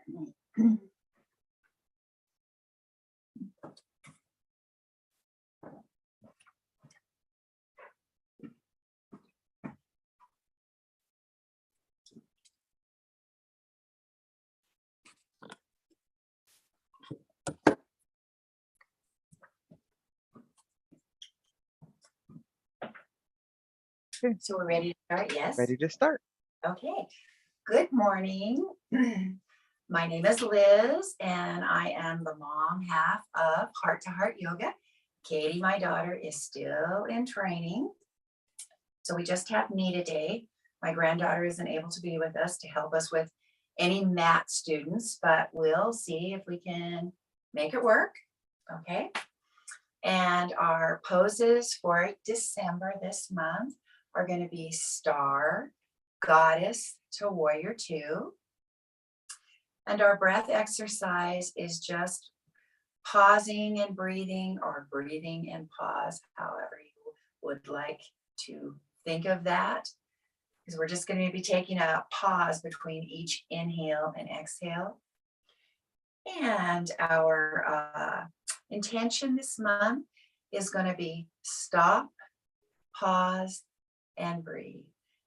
So we're ready to start, yes? Ready to start. Okay. Good morning. My name is Liz, and I am the mom half of Heart to Heart Yoga. Katie, my daughter, is still in training. So we just have me today. My granddaughter isn't able to be with us to help us with any mat students, but we'll see if we can make it work. Okay. And our poses for December this month are going to be Star, Goddess to Warrior 2. And our breath exercise is just pausing and breathing, or breathing and pause, however you would like to think of that. Because we're just going to be taking a pause between each inhale and exhale. And our intention this month is going to be stop, pause, and breathe.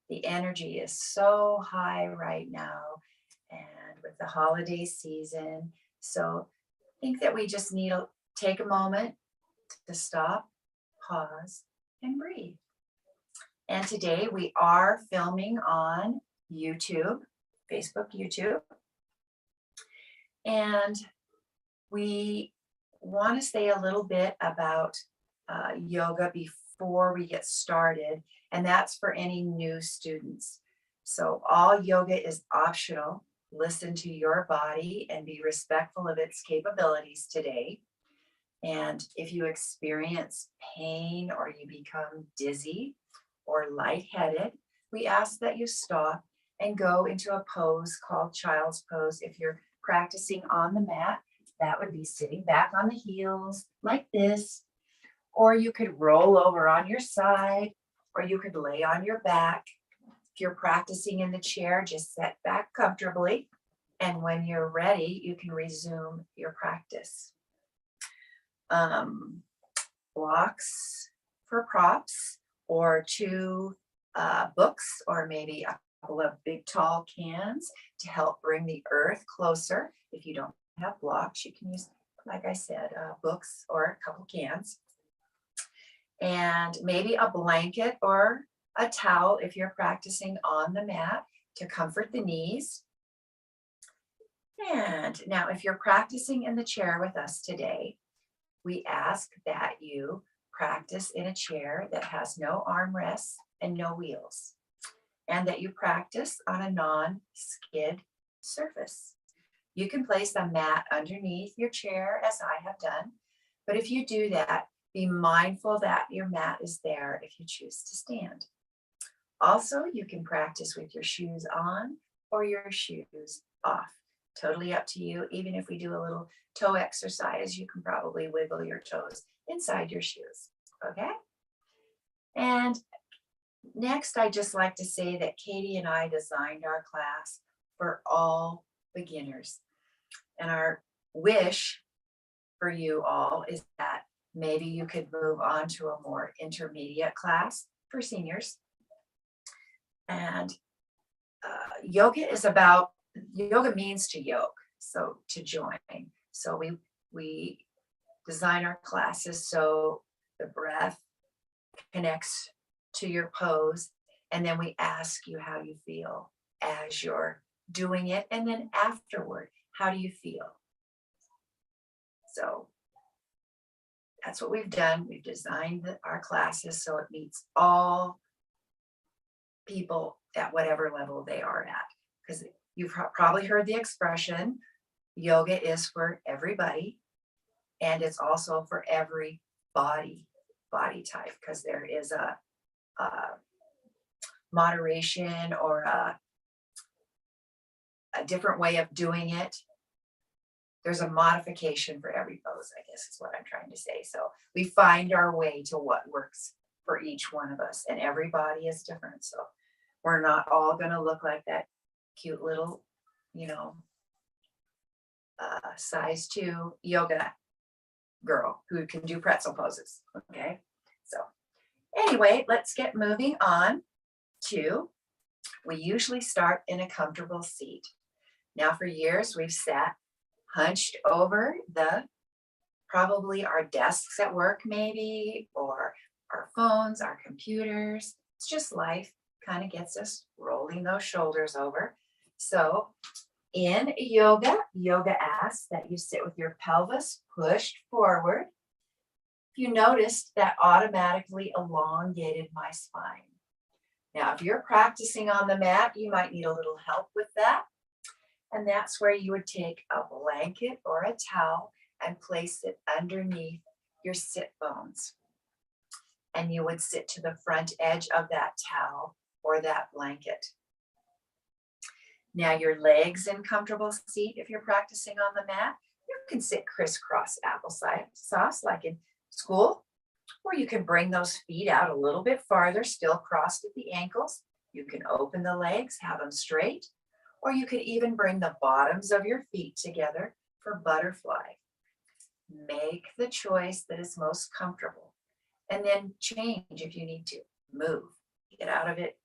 The energy is so high right now, and with the holiday season, so I think that we just need to take a moment to stop, pause, and breathe. And today we are filming on YouTube, Facebook, YouTube, and we want to say a little bit about yoga before we get started, and that's for any new students. So all yoga is optional. Listen to your body and be respectful of its capabilities today. And if you experience pain or you become dizzy or lightheaded, we ask that you stop and go into a pose called child's pose. If you're practicing on the mat, that would be sitting back on the heels like this, or you could roll over on your side, or you could lay on your back. If you're practicing in the chair, just sit back comfortably. And when you're ready, you can resume your practice. Blocks for props, or two books, or maybe a couple of big tall cans to help bring the earth closer. If you don't have blocks, you can use, like I said, books or a couple cans. And maybe a blanket or a towel if you're practicing on the mat to comfort the knees. And now if you're practicing in the chair with us today, we ask that you practice in a chair that has no armrests and no wheels, and that you practice on a non-skid surface. You can place a mat underneath your chair, as I have done, but if you do that, be mindful that your mat is there if you choose to stand. Also, you can practice with your shoes on or your shoes off. Totally up to you. Even if we do a little toe exercise, you can probably wiggle your toes inside your shoes. Okay? And next, I'd just like to say that Katie and I designed our class for all beginners. And our wish for you all is that maybe you could move on to a more intermediate class for seniors. And yoga means to yoke, so to join. So we design our classes so the breath connects to your pose, and then we ask you how you feel as you're doing it, and then afterward, how do you feel? So that's what we've done. We've designed our classes so it meets all people at whatever level they are at. Because you've probably heard the expression, yoga is for everybody, and it's also for every body type, because there is a moderation or a different way of doing it. There's a modification for every pose, I guess is what I'm trying to say. So we find our way to what works for each one of us, and every body is different. So we're not all going to look like that cute little, size 2 yoga girl who can do pretzel poses. Okay. So anyway, let's get moving on to, we usually start in a comfortable seat. Now for years we've sat hunched over probably our desks at work maybe, or our phones, our computers. It's just life kind of gets us rolling those shoulders over. So in yoga, yoga asks that you sit with your pelvis pushed forward. If you noticed, that automatically elongated my spine. Now, if you're practicing on the mat, you might need a little help with that. And that's where you would take a blanket or a towel and place it underneath your sit bones. And you would sit to the front edge of that towel or that blanket. Now your legs in comfortable seat, if you're practicing on the mat, you can sit crisscross applesauce like in school, or you can bring those feet out a little bit farther, still crossed at the ankles. You can open the legs, have them straight, or you could even bring the bottoms of your feet together for butterfly. Make the choice that is most comfortable, and then change if you need to. Move, get out of it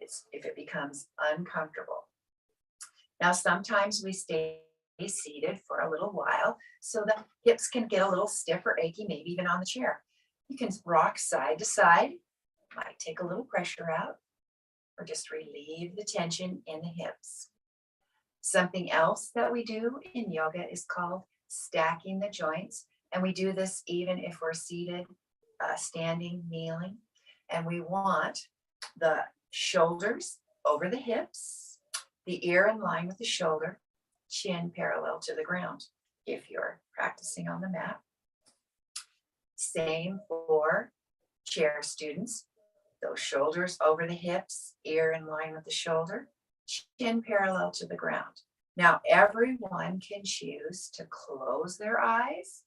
if it becomes uncomfortable. Now, sometimes we stay seated for a little while so the hips can get a little stiff or achy, maybe even on the chair. You can rock side to side, might take a little pressure out, or just relieve the tension in the hips. Something else that we do in yoga is called stacking the joints. And we do this even if we're seated, standing, kneeling. And we want the shoulders over the hips, the ear in line with the shoulder, chin parallel to the ground if you're practicing on the mat. Same for chair students. Those shoulders over the hips, ear in line with the shoulder, chin parallel to the ground. Now, everyone can choose to close their eyes,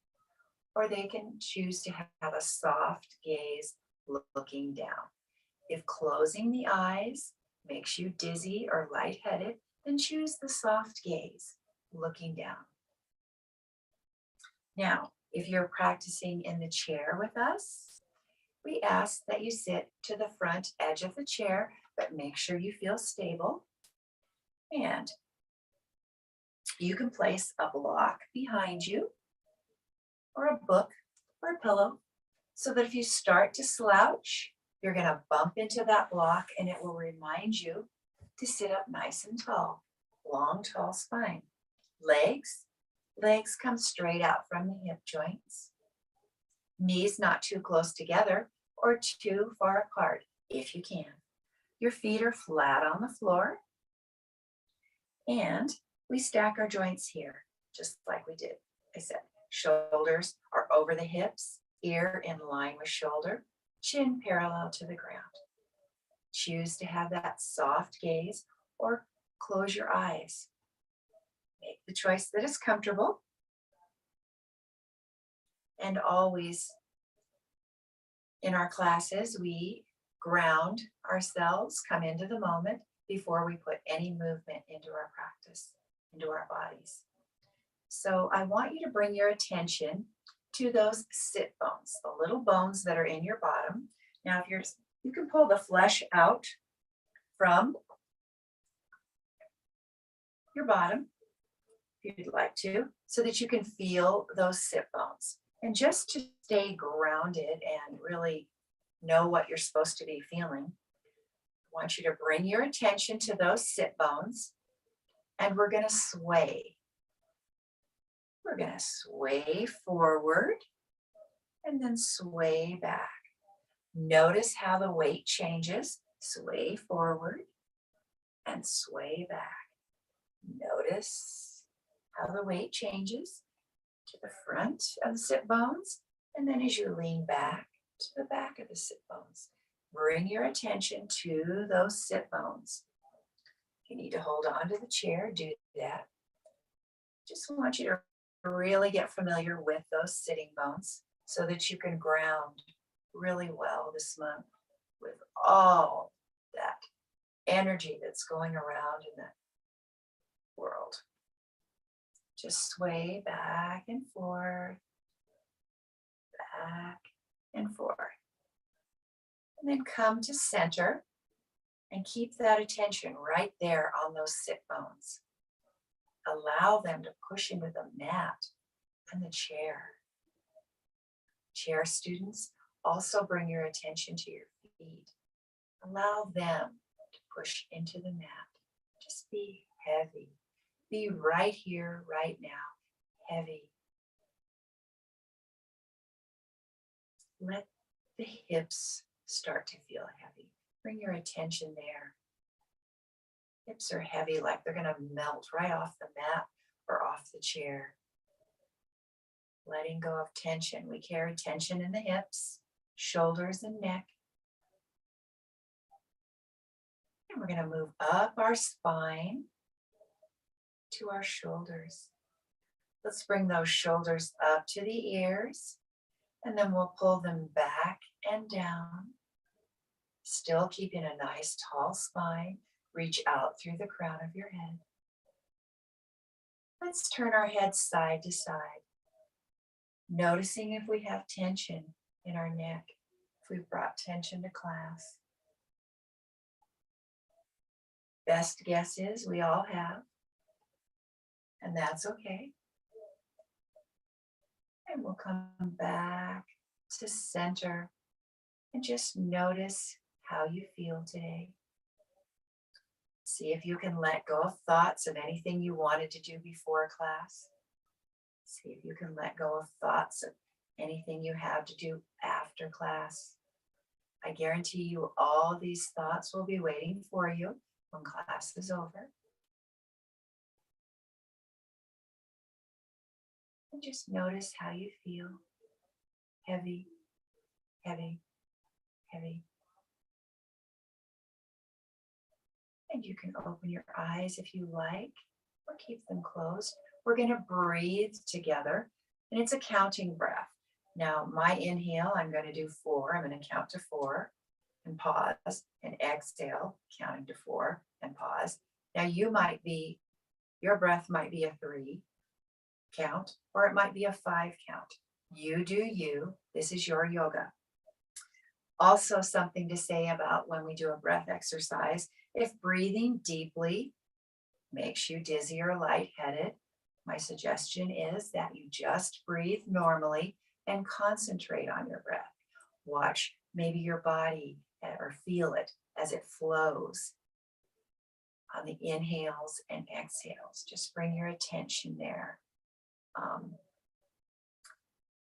or they can choose to have a soft gaze looking down. If closing the eyes makes you dizzy or lightheaded, then choose the soft gaze looking down. Now, if you're practicing in the chair with us, we ask that you sit to the front edge of the chair, but make sure you feel stable. And you can place a block behind you, or a book, or a pillow, so that if you start to slouch, you're going to bump into that block and it will remind you to sit up nice and tall. Long, tall spine. Legs come straight out from the hip joints. Knees not too close together or too far apart if you can. Your feet are flat on the floor. And we stack our joints here, just like we did. I said, shoulders are over the hips, ear in line with shoulder, chin parallel to the ground. Choose to have that soft gaze or close your eyes. Make the choice that is comfortable. And always in our classes, we ground ourselves, come into the moment before we put any movement into our practice, into our bodies. So I want you to bring your attention to those sit bones, the little bones that are in your bottom. Now, you can pull the flesh out from your bottom, if you'd like to, so that you can feel those sit bones. And just to stay grounded and really know what you're supposed to be feeling, I want you to bring your attention to those sit bones, and we're going to sway. We're going to sway forward and then sway back. Notice how the weight changes. Sway forward and sway back. Notice how the weight changes to the front of the sit bones, and then as you lean back to the back of the sit bones. Bring your attention to those sit bones. If you need to hold on to the chair, do that. Just want you to really get familiar with those sitting bones so that you can ground really well this month with all that energy that's going around in the world. Just sway back and forth, back and forth. And then come to center and keep that attention right there on those sit bones. Allow them to push into the mat and the chair. Chair students, also bring your attention to your feet. Allow them to push into the mat. Just be heavy. Be right here, right now, heavy. Let the hips start to feel heavy. Bring your attention there. Hips are heavy, like they're gonna melt right off the mat or off the chair. Letting go of tension. We carry tension in the hips, shoulders, and neck. And we're gonna move up our spine to our shoulders. Let's bring those shoulders up to the ears, and then we'll pull them back and down. Still keeping a nice tall spine. Reach out through the crown of your head. Let's turn our head side to side, noticing if we have tension in our neck, if we've brought tension to class. Best guess is we all have, and that's okay. And we'll come back to center and just notice how you feel today. See if you can let go of thoughts of anything you wanted to do before class. See if you can let go of thoughts of anything you have to do after class. I guarantee you all these thoughts will be waiting for you when class is over. And just notice how you feel. Heavy, heavy, heavy. And you can open your eyes if you like, or keep them closed. We're going to breathe together, and it's a counting breath. Now, my inhale, I'm going to do 4. I'm going to count to 4 and pause, and exhale, counting to 4 and pause. Now, your breath might be a 3 count, or it might be a 5 count. You do you. This is your yoga. Also, something to say about when we do a breath exercise. If breathing deeply makes you dizzy or lightheaded, my suggestion is that you just breathe normally and concentrate on your breath. Watch maybe your body or feel it as it flows on the inhales and exhales. Just bring your attention there.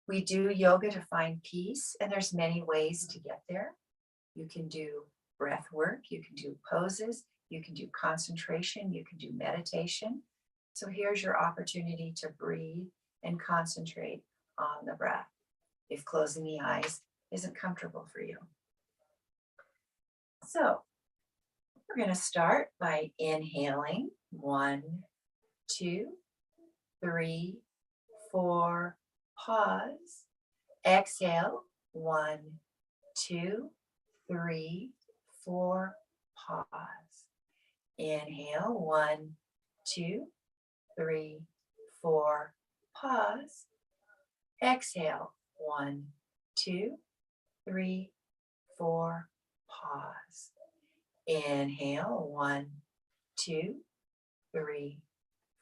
We do yoga to find peace, and there's many ways to get there. You can do breath work, you can do poses, you can do concentration, you can do meditation. So here's your opportunity to breathe and concentrate on the breath if closing the eyes isn't comfortable for you. So we're going to start by inhaling 1, 2, 3, 4, pause. Exhale 1, 2, 3, 4, pause. Inhale 1, 2, 3, 4, pause. Exhale 1, 2, 3, 4, pause. Inhale 1, 2, 3,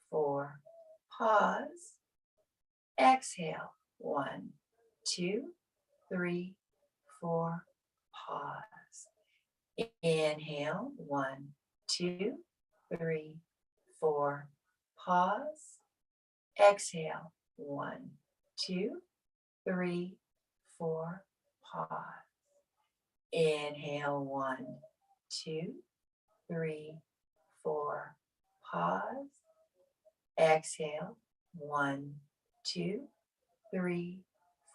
4, pause. Exhale 1, 2, 3, 4, pause. Inhale 1, 2, 3, 4, pause. Exhale 1, 2, 3, 4, pause. Inhale 1, 2, 3, 4, pause. Exhale 1, 2, 3,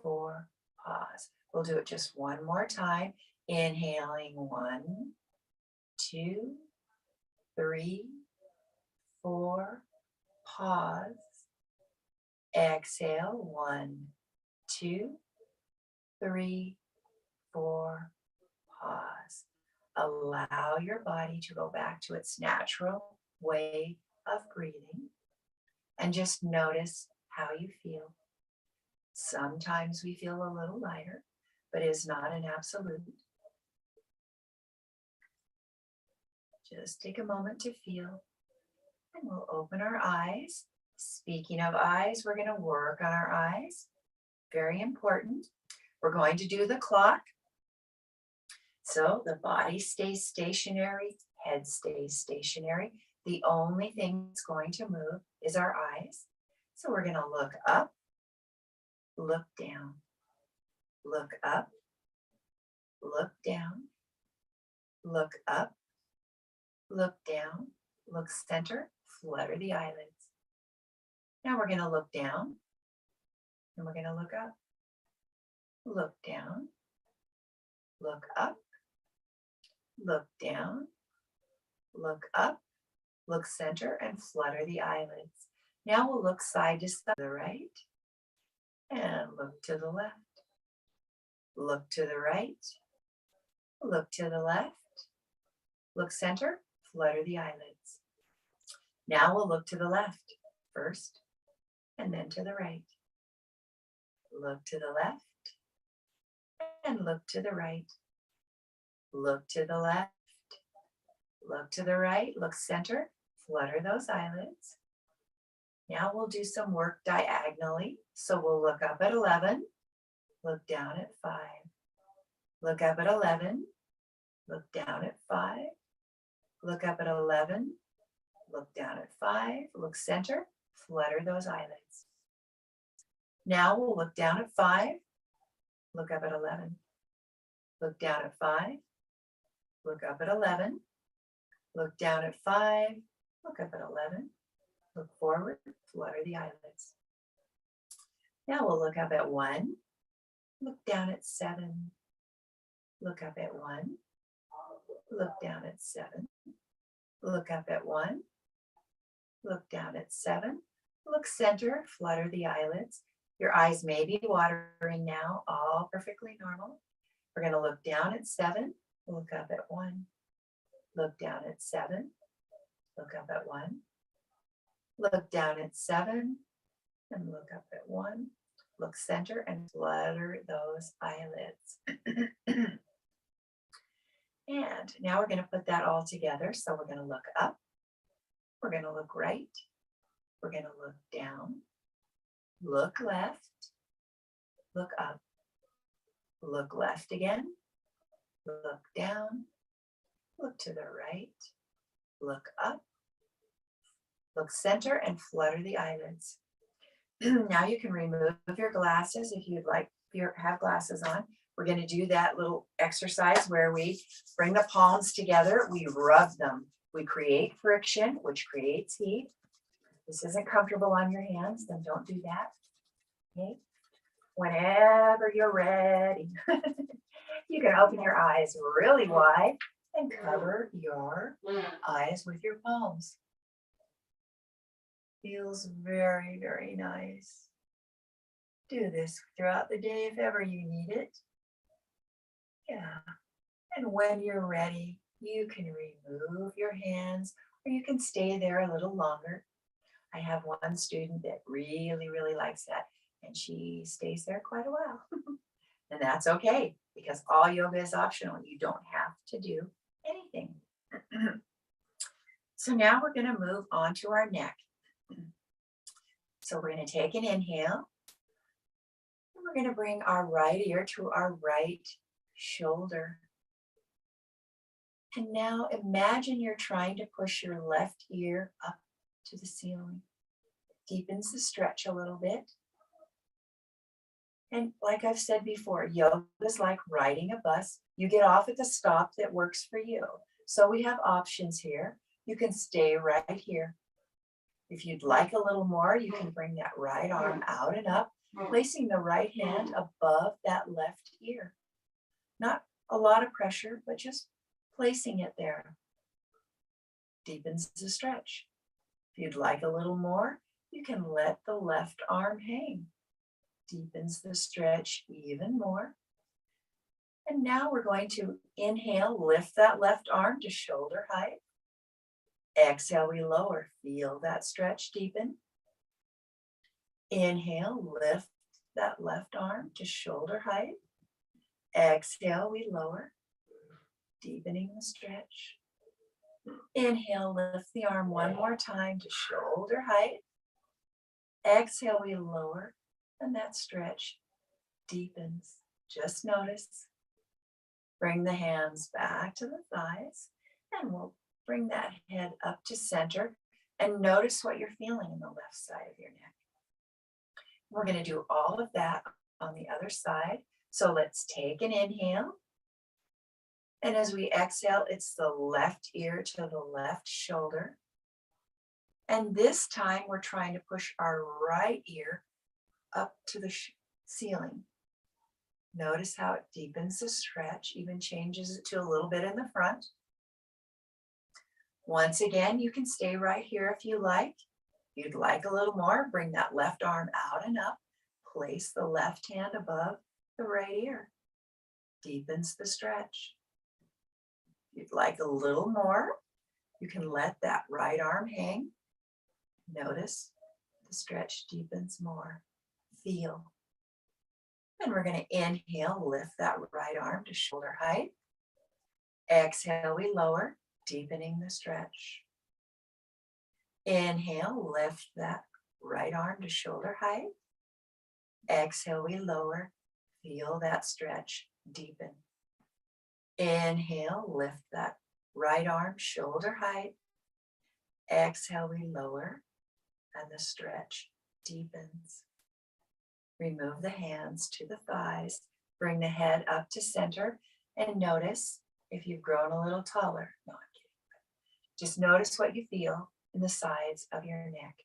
4, pause. We'll do it just one more time. Inhaling 1, 2, 3, 4, pause. Exhale 1, 2, 3, 4, pause. Allow your body to go back to its natural way of breathing. and just notice how you feel. Sometimes we feel a little lighter, but it's not an absolute. Just take a moment to feel, and we'll open our eyes. Speaking of eyes, we're going to work on our eyes. Very important. We're going to do the clock. So the body stays stationary, head stays stationary. The only thing that's going to move is our eyes. So we're going to look up, look down, look up, look down, look up, look down, look center, flutter the eyelids. Now we're going to look down, and we're going to look up, look down, look up, look down, look up, look center, and flutter the eyelids. Now we'll look side to side, to the right, and look to the left. Look to the right, look to the left, look center, flutter the eyelids. Now we'll look to the left first, and then to the right. Look to the left, and look to the right. Look to the left, look to the right, look center, flutter those eyelids. Now we'll do some work diagonally. So we'll look up at 11, look down at 5. Look up at 11, look down at 5. Look up at 11, look down at 5, look center, flutter those eyelids. Now we'll look down at 5, look up at 11. Look down at 5, look up at 11, look down at 5, look up at 11, look forward, flutter the eyelids. Now we'll look up at 1, look down at 7, look up at 1, look down at 7, look up at 1, look down at 7, look center, flutter the eyelids. Your eyes may be watering now, all perfectly normal. We're going to look down at 7, look up at 1, look down at 7, look up at 1, look down at 7, and look up at 1, look center, and flutter those eyelids. And now we're going to put that all together. So we're going to look up, we're going to look right, we're going to look down, look left, look up, look left again, look down, look to the right, look up, look center, and flutter the eyelids. Now you can remove your glasses if you'd like, if you have glasses on. We're going to do that little exercise where we bring the palms together, we rub them, we create friction, which creates heat. This isn't comfortable on your hands, then don't do that. Okay. Whenever you're ready, you can open your eyes really wide and cover your eyes with your palms. Feels very, very nice. Do this throughout the day if ever you need it. Yeah. And when you're ready, you can remove your hands or you can stay there a little longer. I have one student that really, really likes that, and she stays there quite a while. And that's okay, because all yoga is optional. You don't have to do anything. So now we're going to move on to our neck. So we're going to take an inhale. And we're going to bring our right ear to our right shoulder. And now imagine you're trying to push your left ear up to the ceiling. Deepens the stretch a little bit. And like I've said before, yoga is like riding a bus. You get off at the stop that works for you. So we have options here. You can stay right here. If you'd like a little more, you can bring that right arm out and up, placing the right hand above that left ear. Not a lot of pressure, but just placing it there. Deepens the stretch. If you'd like a little more, you can let the left arm hang. Deepens the stretch even more. And now we're going to inhale, lift that left arm to shoulder height. Exhale, we lower. Feel that stretch deepen. Inhale, lift that left arm to shoulder height. Exhale, we lower, deepening the stretch. Inhale, lift the arm one more time to shoulder height. Exhale, we lower, and that stretch deepens. Just notice. Bring the hands back to the thighs, and we'll bring that head up to center, and notice what you're feeling in the left side of your neck. We're going to do all of that on the other side. So let's take an inhale. And as we exhale, it's the left ear to the left shoulder. And this time we're trying to push our right ear up to the ceiling. Notice how it deepens the stretch, even changes it to a little bit in the front. Once again, you can stay right here if you like. If you'd like a little more, bring that left arm out and up. Place the left hand above the right ear. Deepens the stretch. If you'd like a little more, you can let that right arm hang. Notice the stretch deepens more. Feel. And we're going to inhale, lift that right arm to shoulder height. Exhale, we lower, deepening the stretch. Inhale, lift that right arm to shoulder height. Exhale, we lower, feel that stretch deepen. Inhale, lift that right arm, shoulder height. Exhale, we lower, and the stretch deepens. Remove the hands to the thighs. Bring the head up to center, and notice if you've grown a little taller. No, I'm kidding. Just notice what you feel in the sides of your neck.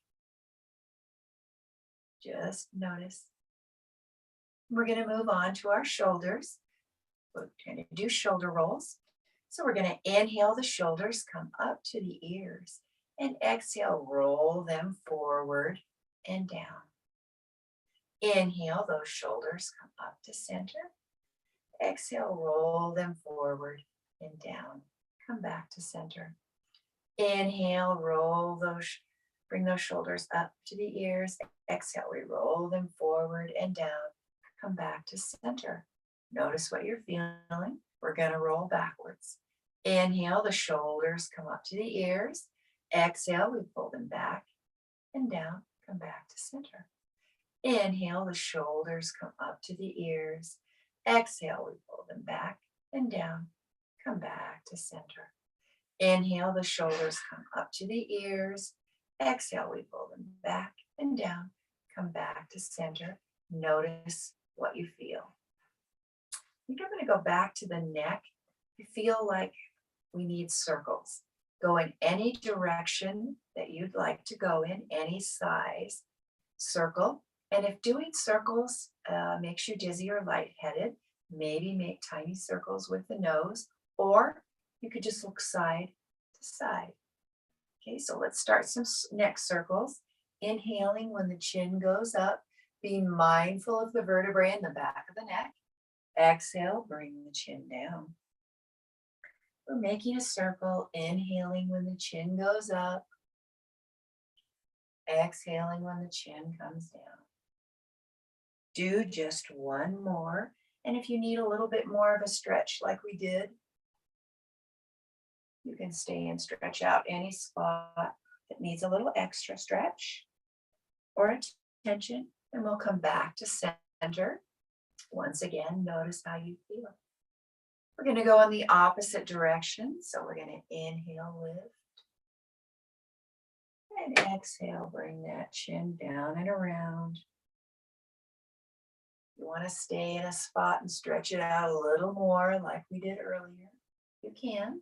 Just notice. We're going to move on to our shoulders. We're going to do shoulder rolls. So we're going to inhale, the shoulders come up to the ears, and exhale, roll them forward and down. Inhale, those shoulders come up to center. Exhale, roll them forward and down. Come back to center. Inhale, roll those, bring those shoulders up to the ears. Exhale, we roll them forward and down. Come back to center. Notice what you're feeling. We're going to roll backwards. Inhale, the shoulders come up to the ears. Exhale, we pull them back and down. Come back to center. Inhale, the shoulders come up to the ears. Exhale, we pull them back and down. Come back to center. Inhale, the shoulders come up to the ears. Exhale, we pull them back and down. Come back to center. Notice what you feel. I think I'm going to go back to the neck. I feel like we need circles. Go in any direction that you'd like to go in, any size. Circle. And if doing circles makes you dizzy or lightheaded, maybe make tiny circles with the nose, or you could just look side to side. Okay, so let's start some neck circles. Inhaling when the chin goes up, being mindful of the vertebrae in the back of the neck. Exhale, bring the chin down. We're making a circle, inhaling when the chin goes up. Exhaling when the chin comes down. Do just one more. And if you need a little bit more of a stretch like we did, you can stay and stretch out any spot that needs a little extra stretch or attention. And we'll come back to center. Once again, notice how you feel. We're going to go in the opposite direction. So we're going to inhale, lift. And exhale, bring that chin down and around. You want to stay in a spot and stretch it out a little more like we did earlier. You can.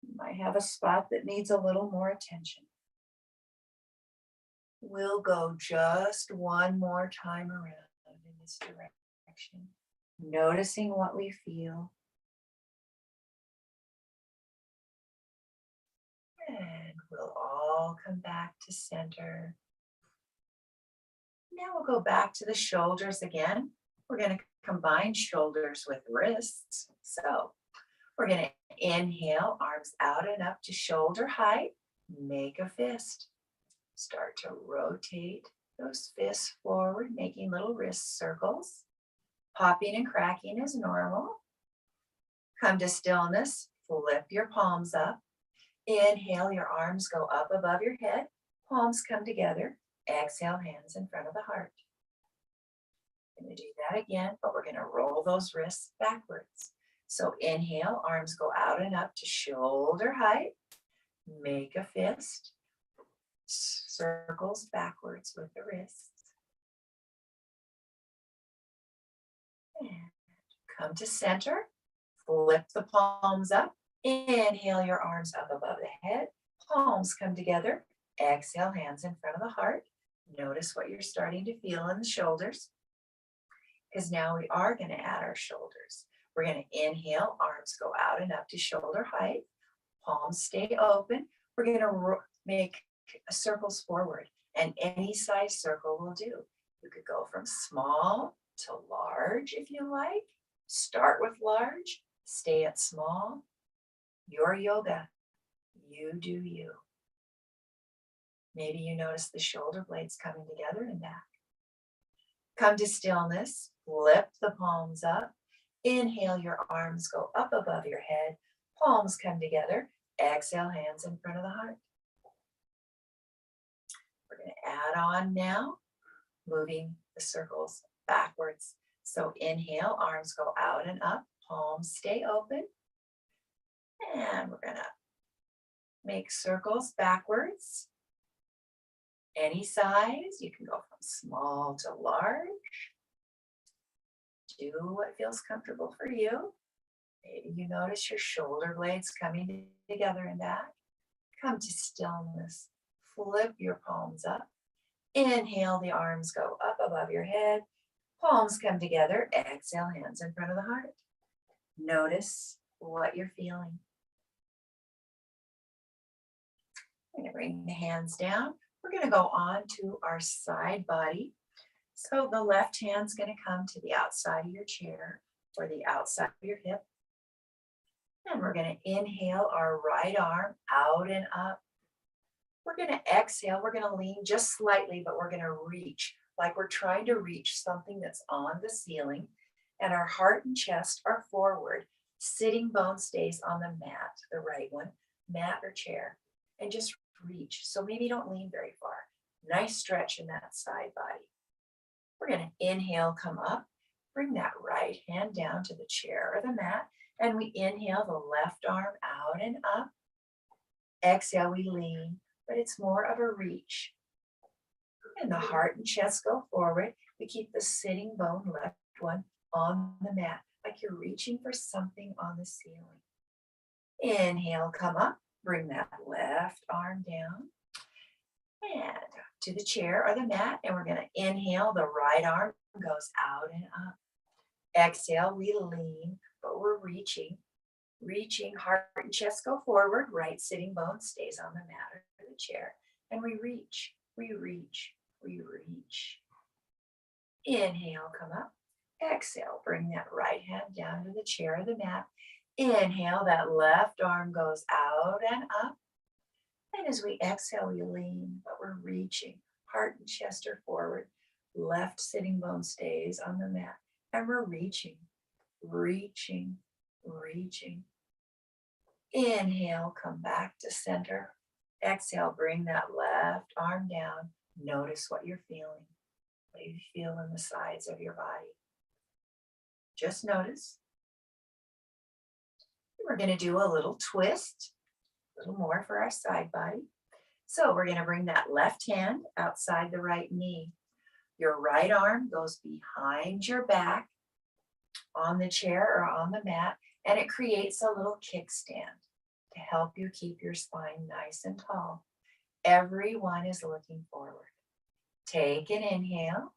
You might have a spot that needs a little more attention. We'll go just one more time around in this direction, noticing what we feel. And we'll all come back to center. Now we'll go back to the shoulders again. We're going to combine shoulders with wrists. So we're going to inhale, arms out and up to shoulder height. Make a fist. Start to rotate Those fists forward, making little wrist circles. Popping and cracking is normal. Come to stillness, flip your palms up. Inhale, your arms go up above your head. Palms come together. Exhale, hands in front of the heart. We're going to do that again, but we're going to roll those wrists backwards. So inhale, arms go out and up to shoulder height. Make a fist. Circles backwards with the wrists. And come to center. Flip the palms up. Inhale, your arms up above the head. Palms come together. Exhale, hands in front of the heart. Notice what you're starting to feel in the shoulders, because now we are going to add our shoulders. We're going to inhale, arms go out and up to shoulder height. Palms stay open. We're going to make circles forward, and any size circle will do. You could go from small to large if you like. Start with large, stay at small. Your yoga, you do you. Maybe you notice the shoulder blades coming together and back. Come to stillness, flip the palms up. Inhale, your arms go up above your head. Palms come together. Exhale, hands in front of the heart. We're going to add on now, moving the circles backwards. So inhale, arms go out and up. Palms stay open. And we're going to make circles backwards. Any size, you can go from small to large. Do what feels comfortable for you. Maybe you notice your shoulder blades coming together and back. Come to stillness. Flip your palms up. Inhale, the arms go up above your head. Palms come together. Exhale, hands in front of the heart. Notice what you're feeling. I'm going to bring the hands down. We're going to go on to our side body. So the left hand's going to come to the outside of your chair or the outside of your hip. And we're going to inhale our right arm out and up. We're going to exhale. We're going to lean just slightly, but we're going to reach like we're trying to reach something that's on the ceiling. And our heart and chest are forward. Sitting bone stays on the mat, the right one, mat or chair. And just reach. So maybe don't lean very far. Nice stretch in that side body. We're going to inhale, come up, bring that right hand down to the chair or the mat, and we inhale the left arm out and up. Exhale, we lean, but it's more of a reach. And the heart and chest go forward. We keep the sitting bone left one on the mat, like you're reaching for something on the ceiling. Inhale, come up. Bring that left arm down and to the chair or the mat. And we're going to inhale. The right arm goes out and up. Exhale, we lean, but we're reaching. Reaching, heart and chest go forward. Right sitting bone stays on the mat or the chair. And we reach, we reach, we reach. Inhale, come up. Exhale, bring that right hand down to the chair or the mat. Inhale, that left arm goes out and up. And as we exhale, we lean, but we're reaching. Heart and chest are forward. Left sitting bone stays on the mat. And we're reaching, reaching, reaching. Inhale, come back to center. Exhale, bring that left arm down. Notice what you're feeling. What do you feel in the sides of your body? Just notice. We're going to do a little twist, a little more for our side body. So we're going to bring that left hand outside the right knee. Your right arm goes behind your back on the chair or on the mat, and it creates a little kickstand to help you keep your spine nice and tall. Everyone is looking forward. Take an inhale.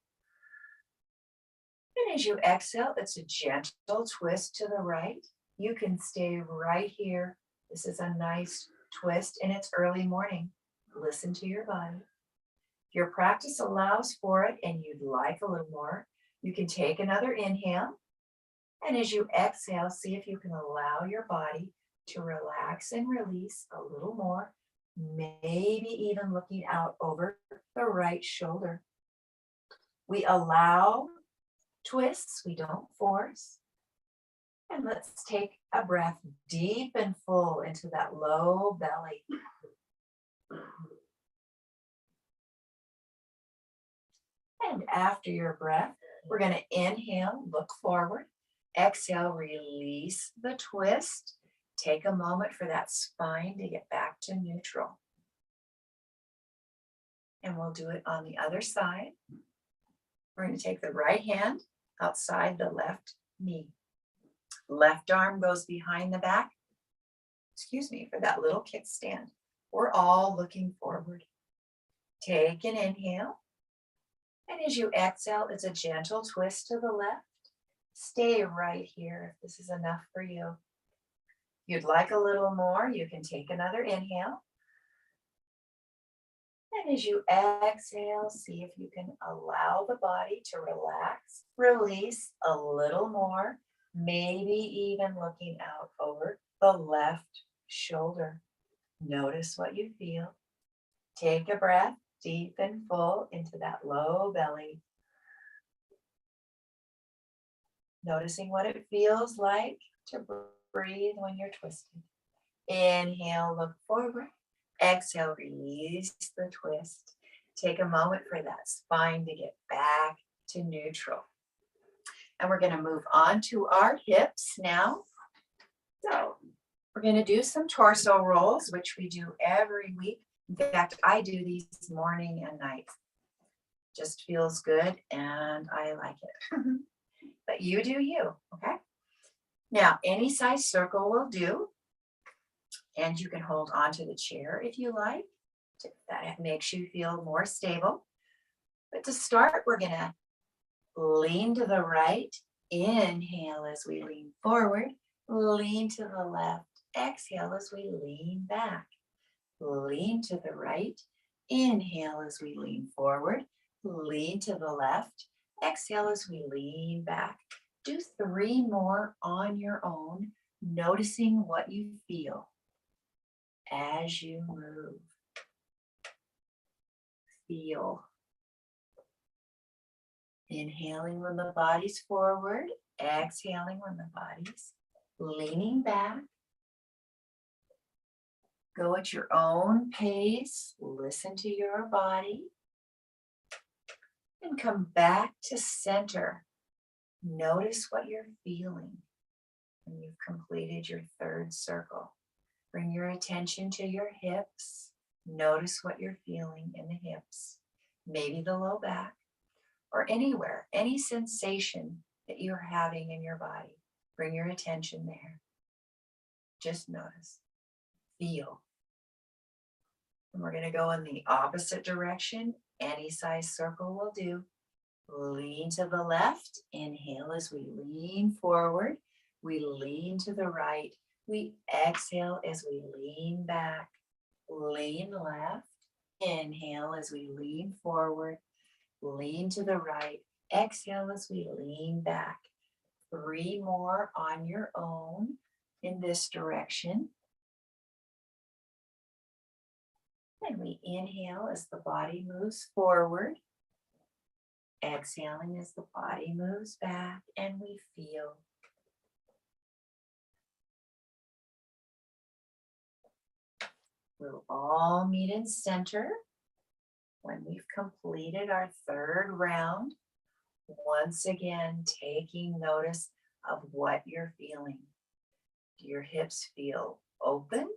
And as you exhale, it's a gentle twist to the right. You can stay right here. This is a nice twist and it's early morning. Listen to your body. If your practice allows for it and you'd like a little more, you can take another inhale. And as you exhale, see if you can allow your body to relax and release a little more, maybe even looking out over the right shoulder. We allow twists, we don't force. And let's take a breath deep and full into that low belly. And after your breath, we're going to inhale, look forward. Exhale, release the twist. Take a moment for that spine to get back to neutral. And we'll do it on the other side. We're going to take the right hand outside the left knee. Left arm goes behind the back. Excuse me, for that little kickstand. We're all looking forward. Take an inhale. And as you exhale, it's a gentle twist to the left. Stay right here if this is enough for you. If you'd like a little more, you can take another inhale. And as you exhale, see if you can allow the body to relax, release a little more, maybe even looking out over the left shoulder. Notice what you feel. Take a breath deep and full into that low belly. Noticing what it feels like to breathe when you're twisted. Inhale, look forward. Exhale, release the twist. Take a moment for that spine to get back to neutral. And we're going to move on to our hips now. So we're going to do some torso rolls, which we do every week. In fact, I do these morning and night. Just feels good and I like it. But you do you, okay? Now, any size circle will do. And you can hold onto the chair if you like. That makes you feel more stable. But to start, we're going to lean to the right. Inhale as we lean forward. Lean to the left. Exhale as we lean back. Lean to the right. Inhale as we lean forward. Lean to the left. Exhale as we lean back. Do 3 more on your own, noticing what you feel as you move. Feel. Inhaling when the body's forward. Exhaling when the body's leaning back. Go at your own pace. Listen to your body. And come back to center. Notice what you're feeling when you've completed your 3rd circle. Bring your attention to your hips. Notice what you're feeling in the hips, maybe the low back, or anywhere, any sensation that you're having in your body. Bring your attention there. Just notice, feel. And we're going to go in the opposite direction. Any size circle will do. Lean to the left. Inhale as we lean forward. We lean to the right. We exhale as we lean back. Lean left. Inhale as we lean forward. Lean to the right. Exhale as we lean back. 3 more on your own in this direction. And we inhale as the body moves forward. Exhaling as the body moves back, and we feel. We'll all meet in center when we've completed our 3rd round. Once again, taking notice of what you're feeling. Do your hips feel open?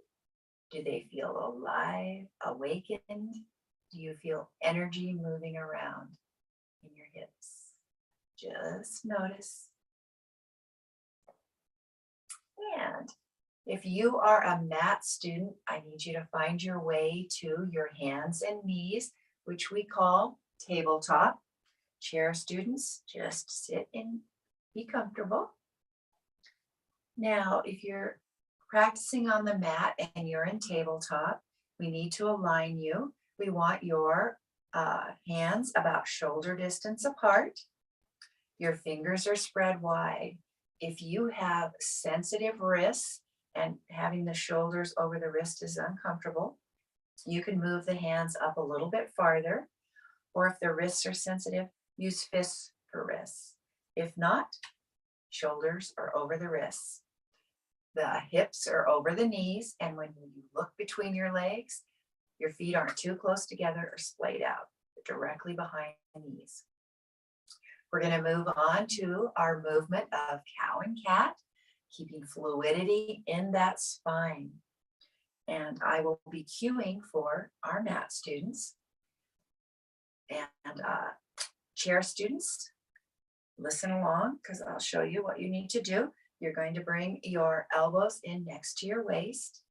Do they feel alive, awakened? Do you feel energy moving around in your hips? Just notice. And if you are a mat student, I need you to find your way to your hands and knees, which we call tabletop. Chair students, just sit and be comfortable. Now, if you're practicing on the mat and you're in tabletop, we need to align you. We want your hands about shoulder distance apart. Your fingers are spread wide. If you have sensitive wrists and having the shoulders over the wrist is uncomfortable, you can move the hands up a little bit farther. Or if the wrists are sensitive, use fists for wrists. If not, shoulders are over the wrists. The hips are over the knees, and when you look between your legs, your feet aren't too close together or splayed out. They're directly behind the knees. We're going to move on to our movement of cow and cat, keeping fluidity in that spine. And I will be cueing for our mat students and chair students. Listen along because I'll show you what you need to do. You're going to bring your elbows in next to your waist.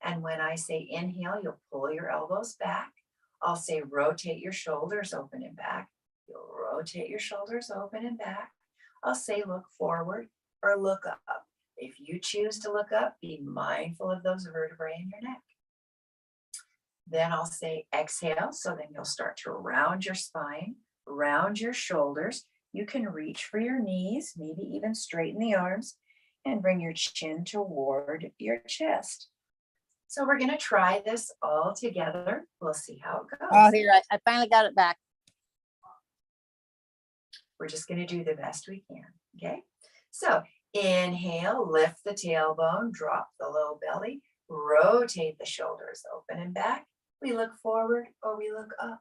And when I say inhale, you'll pull your elbows back. I'll say rotate your shoulders open and back. You'll rotate your shoulders open and back. I'll say look forward or look up. If you choose to look up, be mindful of those vertebrae in your neck. Then I'll say exhale. So then you'll start to round your spine, round your shoulders. You can reach for your knees, maybe even straighten the arms, and bring your chin toward your chest. So we're going to try this all together. We'll see how it goes. Oh, here, I finally got it back. We're just going to do the best we can, okay? So inhale, lift the tailbone, drop the low belly, rotate the shoulders open and back. We look forward or we look up.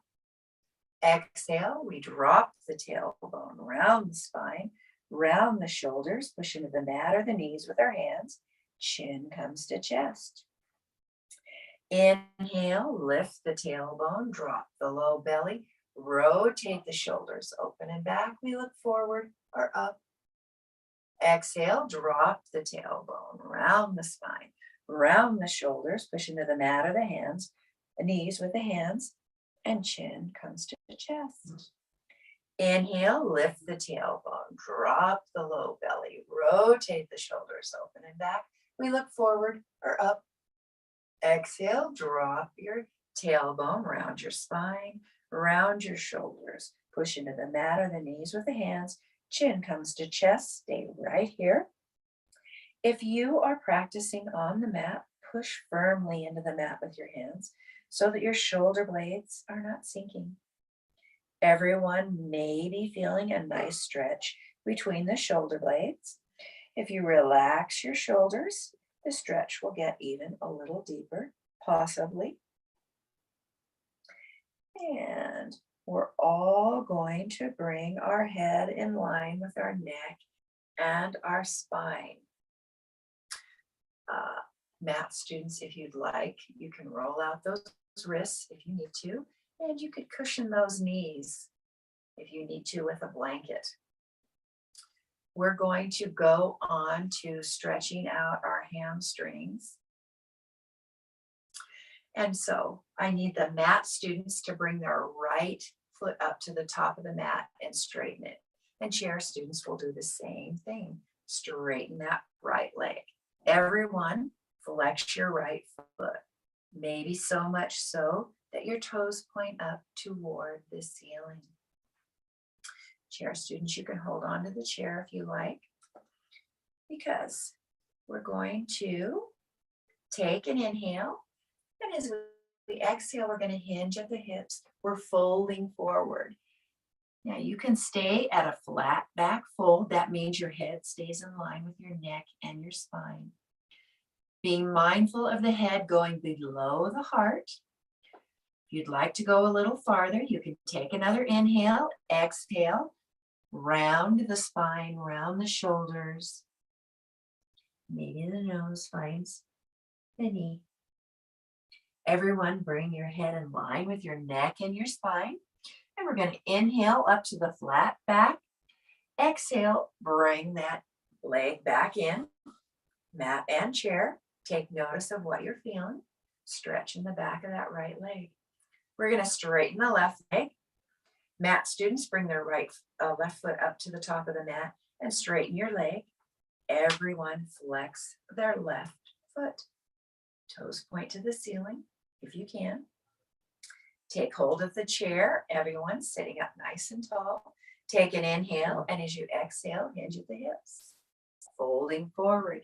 Exhale, we drop the tailbone, round the spine, round the shoulders, push into the mat or the knees with our hands. Chin comes to chest. Inhale, lift the tailbone, drop the low belly, rotate the shoulders open and back. We look forward or up. Exhale, drop the tailbone, round the spine, round the shoulders, push into the mat or the hands, the knees with the hands, and chin comes to the chest. Inhale, lift the tailbone, drop the low belly, rotate the shoulders open and back. We look forward or up. Exhale, drop your tailbone, round your spine, round your shoulders, push into the mat or the knees with the hands, chin comes to chest, stay right here. If you are practicing on the mat, push firmly into the mat with your hands so that your shoulder blades are not sinking. Everyone may be feeling a nice stretch between the shoulder blades. If you relax your shoulders, the stretch will get even a little deeper, possibly. And we're all going to bring our head in line with our neck and our spine. Mat students, if you'd like, you can roll out those wrists if you need to, and you could cushion those knees if you need to with a blanket. We're going to go on to stretching out our hamstrings. And so I need the mat students to bring their right foot up to the top of the mat and straighten it. And chair students will do the same thing. Straighten that right leg. Everyone, flex your right foot. Maybe so much so that your toes point up toward the ceiling. Chair students, you can hold on to the chair if you like, because we're going to take an inhale. And as we exhale, we're going to hinge at the hips. We're folding forward. Now you can stay at a flat back fold. That means your head stays in line with your neck and your spine. Being mindful of the head going below the heart. If you'd like to go a little farther, you can take another inhale, exhale, round the spine, round the shoulders. Maybe the nose finds the knee. Everyone, bring your head in line with your neck and your spine. And we're going to inhale up to the flat back. Exhale, bring that leg back in, mat and chair. Take notice of what you're feeling. Stretch in the back of that right leg. We're going to straighten the left leg. Mat students, bring their left foot up to the top of the mat and straighten your leg. Everyone flex their left foot. Toes point to the ceiling if you can. Take hold of the chair. Everyone sitting up nice and tall. Take an inhale, and as you exhale, hinge at the hips. Folding forward.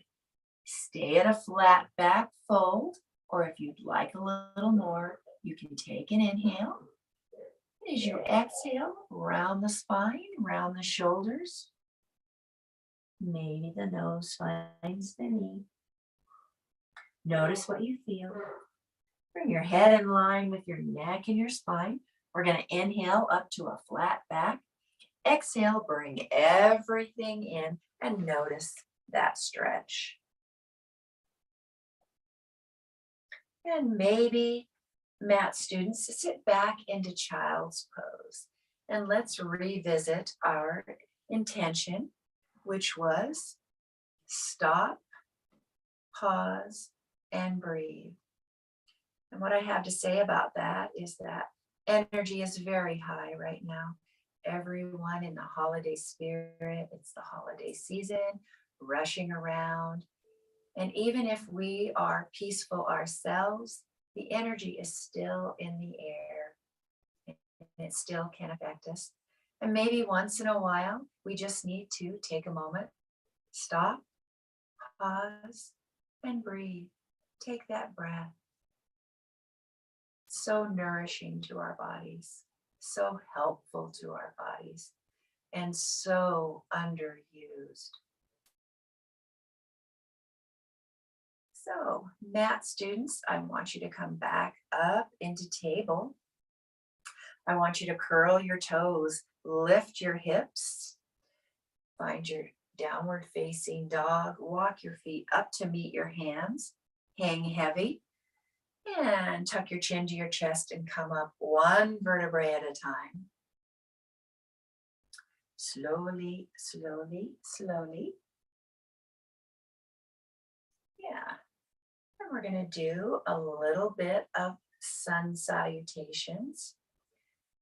Stay at a flat back fold, or if you'd like a little more, you can take an inhale As you exhale, round the spine, round the shoulders. Maybe the nose finds the knee. Notice what you feel. Bring your head in line with your neck and your spine. We're going to inhale up to a flat back. Exhale, bring everything in and notice that stretch. And maybe, mat students, sit back into child's pose. And let's revisit our intention, which was stop, pause, and breathe. And what I have to say about that is that energy is very high right now. Everyone in the holiday spirit, it's the holiday season, rushing around. And even if we are peaceful ourselves, the energy is still in the air and it still can affect us. And maybe once in a while, we just need to take a moment, stop, pause, and breathe. Take that breath. So nourishing to our bodies, so helpful to our bodies, and so underused. So, mat students, I want you to come back up into table. I want you to curl your toes, lift your hips, find your downward facing dog, walk your feet up to meet your hands, hang heavy, and tuck your chin to your chest and come up one vertebrae at a time. Slowly, slowly, slowly. Yeah. And we're going to do a little bit of sun salutations.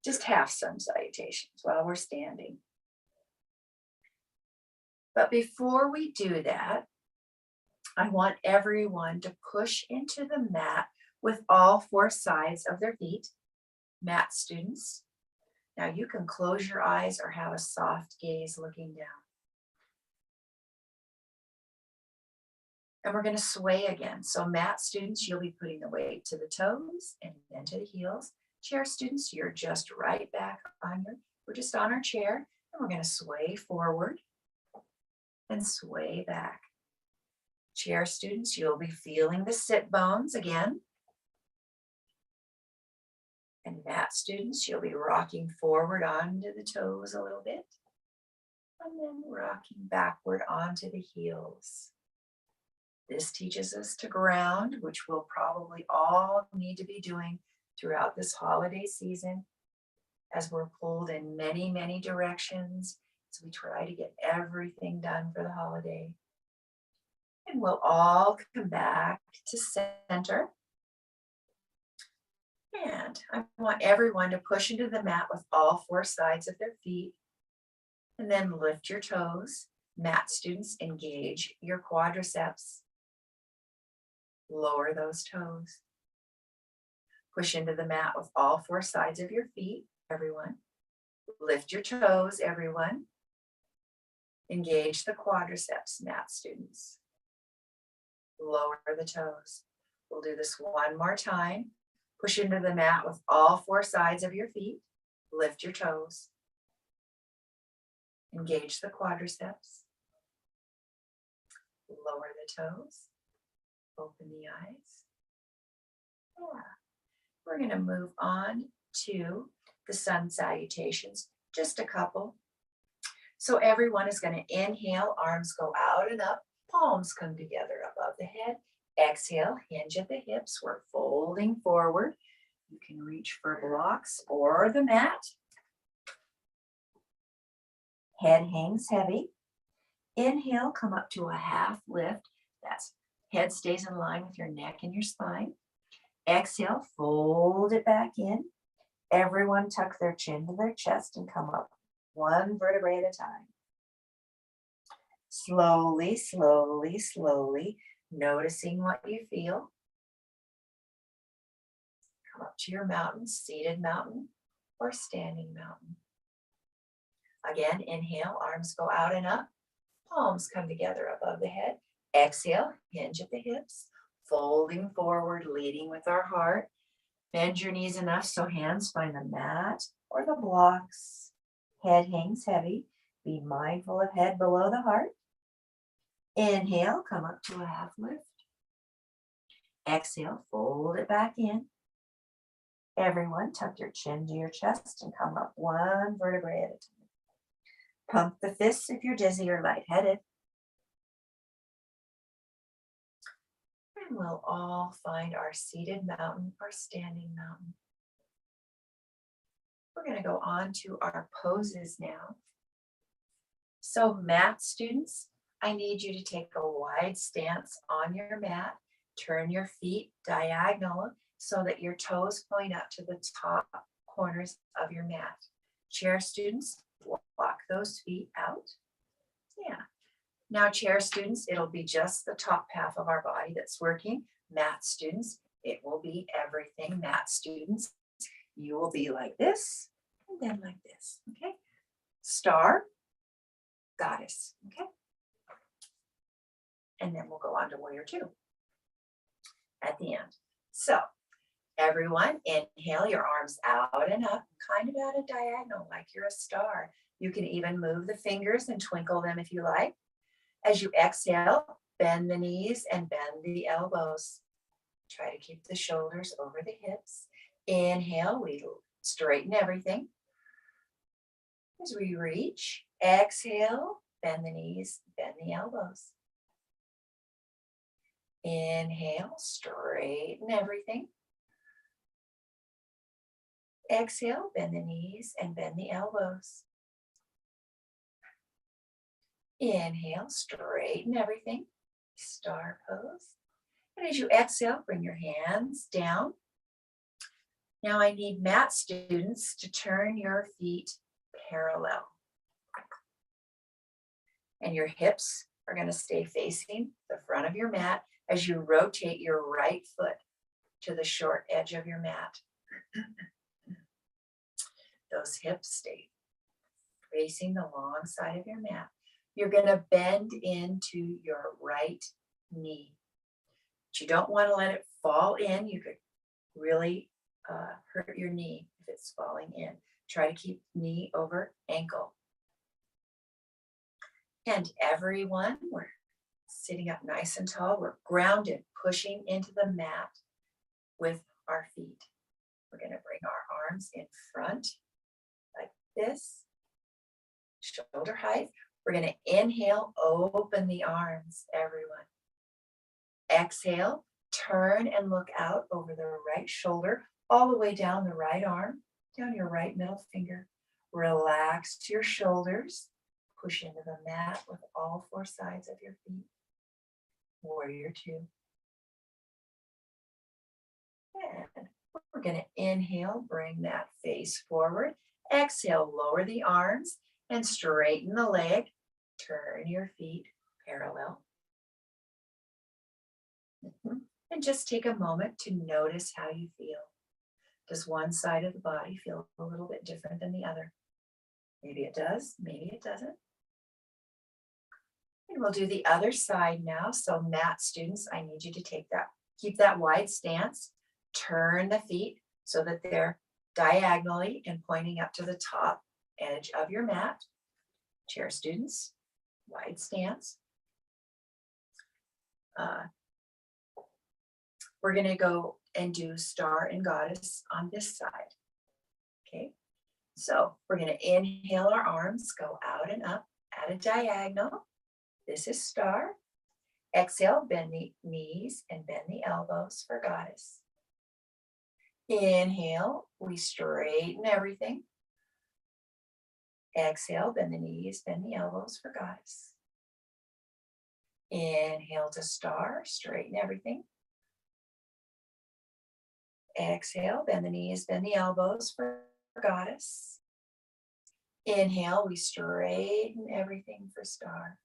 Just half sun salutations while we're standing. But before we do that, I want everyone to push into the mat with all four sides of their feet. Mat students. Now you can close your eyes or have a soft gaze looking down. And we're going to sway again. So mat students, you'll be putting the weight to the toes and then to the heels. Chair students, you're just right back on we're just on our chair, and we're going to sway forward and sway back. Chair students, you'll be feeling the sit bones again. And mat students, you'll be rocking forward onto the toes a little bit, and then rocking backward onto the heels. This teaches us to ground, which we'll probably all need to be doing throughout this holiday season as we're pulled in many, many directions. So we try to get everything done for the holiday. And we'll all come back to center. And I want everyone to push into the mat with all four sides of their feet. And then lift your toes. Mat students, engage your quadriceps. Lower those toes. Push into the mat with all four sides of your feet, everyone. Lift your toes, everyone. Engage the quadriceps, mat students. Lower the toes. We'll do this one more time. Push into the mat with all four sides of your feet. Lift your toes. Engage the quadriceps. Lower the toes. Open the eyes. Yeah. We're going to move on to the sun salutations, just a couple. So everyone is going to inhale, arms go out and up, palms come together above the head. Exhale, hinge at the hips. We're folding forward. You can reach for blocks or the mat. Head hangs heavy. Inhale, come up to a half lift. That's head stays in line with your neck and your spine. Exhale, fold it back in. Everyone tuck their chin to their chest and come up one vertebrae at a time. Slowly, slowly, slowly, noticing what you feel. Come up to your mountain, seated mountain or standing mountain. Again, inhale, arms go out and up. Palms come together above the head. Exhale, hinge at the hips. Folding forward, leading with our heart. Bend your knees enough so hands find the mat or the blocks. Head hangs heavy. Be mindful of head below the heart. Inhale, come up to a half lift. Exhale, fold it back in. Everyone, tuck your chin to your chest and come up one vertebrae at a time. Pump the fists if you're dizzy or lightheaded. And we'll all find our seated mountain or standing mountain. We're going to go on to our poses now. So mat students, I need you to take a wide stance on your mat. Turn your feet diagonal so that your toes point up to the top corners of your mat. Chair students, walk those feet out. Yeah. Now chair students, it'll be just the top half of our body that's working. Mat students, it will be everything. Mat students, you will be like this and then like this, okay? Star, goddess, okay? And then we'll go on to warrior two at the end. So everyone, inhale your arms out and up, kind of at a diagonal, like you're a star. You can even move the fingers and twinkle them if you like. As you exhale, bend the knees and bend the elbows. Try to keep the shoulders over the hips. Inhale, we straighten everything. As we reach, exhale, bend the knees, bend the elbows. Inhale, straighten everything. Exhale, bend the knees and bend the elbows. Inhale, straighten everything. Star pose. And as you exhale, bring your hands down. Now I need mat students to turn your feet parallel. And your hips are going to stay facing the front of your mat as you rotate your right foot to the short edge of your mat. Those hips stay facing the long side of your mat. You're going to bend into your right knee. But you don't want to let it fall in. You could really hurt your knee if it's falling in. Try to keep knee over ankle. And everyone, we're sitting up nice and tall. We're grounded, pushing into the mat with our feet. We're going to bring our arms in front like this, shoulder height. We're going to inhale, open the arms, everyone. Exhale, turn and look out over the right shoulder, all the way down the right arm, down your right middle finger. Relax your shoulders. Push into the mat with all four sides of your feet. Warrior two. And we're going to inhale, bring that face forward. Exhale, lower the arms and straighten the leg. Turn your feet parallel. And just take a moment to notice how you feel. Does one side of the body feel a little bit different than the other? Maybe it does, maybe it doesn't. And we'll do the other side now. So mat students, I need you to keep that wide stance. Turn the feet so that they're diagonally and pointing up to the top edge of your mat. Chair students, wide stance. We're going to go and do star and goddess on this side. Okay, so we're going to inhale our arms, go out and up at a diagonal. This is star. Exhale, bend the knees and bend the elbows for goddess. Inhale, we straighten everything. Exhale, bend the knees, bend the elbows for goddess. Inhale to star, straighten everything. Exhale, bend the knees, bend the elbows for goddess. Inhale, we straighten everything for star.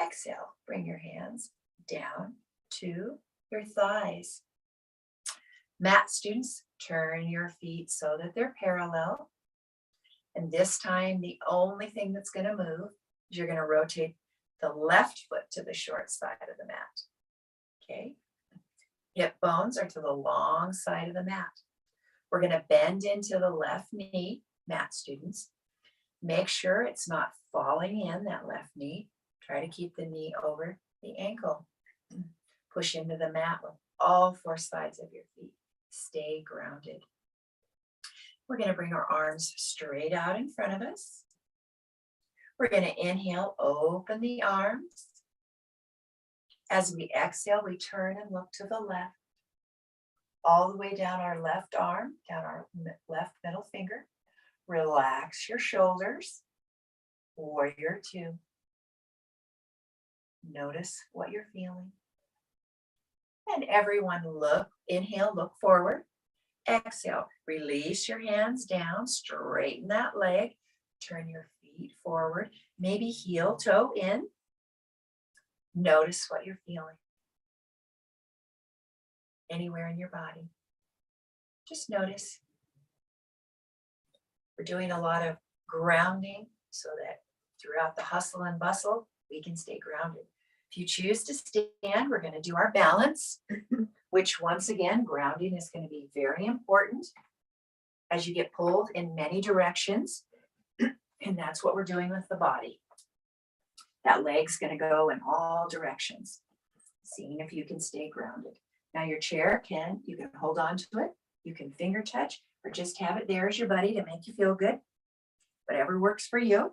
Exhale, bring your hands down to your thighs. Mat students, turn your feet so that they're parallel. And this time, the only thing that's going to move is you're going to rotate the left foot to the short side of the mat. Okay. Hip bones are to the long side of the mat. We're going to bend into the left knee, mat students. Make sure it's not falling in that left knee. Try to keep the knee over the ankle. Push into the mat with all four sides of your feet. Stay grounded. We're going to bring our arms straight out in front of us. We're going to inhale, open the arms. As we exhale, we turn and look to the left. All the way down our left arm, down our left middle finger. Relax your shoulders. Warrior two. Notice what you're feeling. And everyone inhale, look forward. Exhale, release your hands down, straighten that leg, turn your feet forward, maybe heel toe in. Notice what you're feeling. Anywhere in your body. Just notice. We're doing a lot of grounding so that throughout the hustle and bustle, we can stay grounded. If you choose to stand, we're going to do our balance, which once again, grounding is going to be very important as you get pulled in many directions. And that's what we're doing with the body. That leg's going to go in all directions, seeing if you can stay grounded. Now your chair you can hold on to it, you can finger touch, or just have it there as your buddy to make you feel good. Whatever works for you.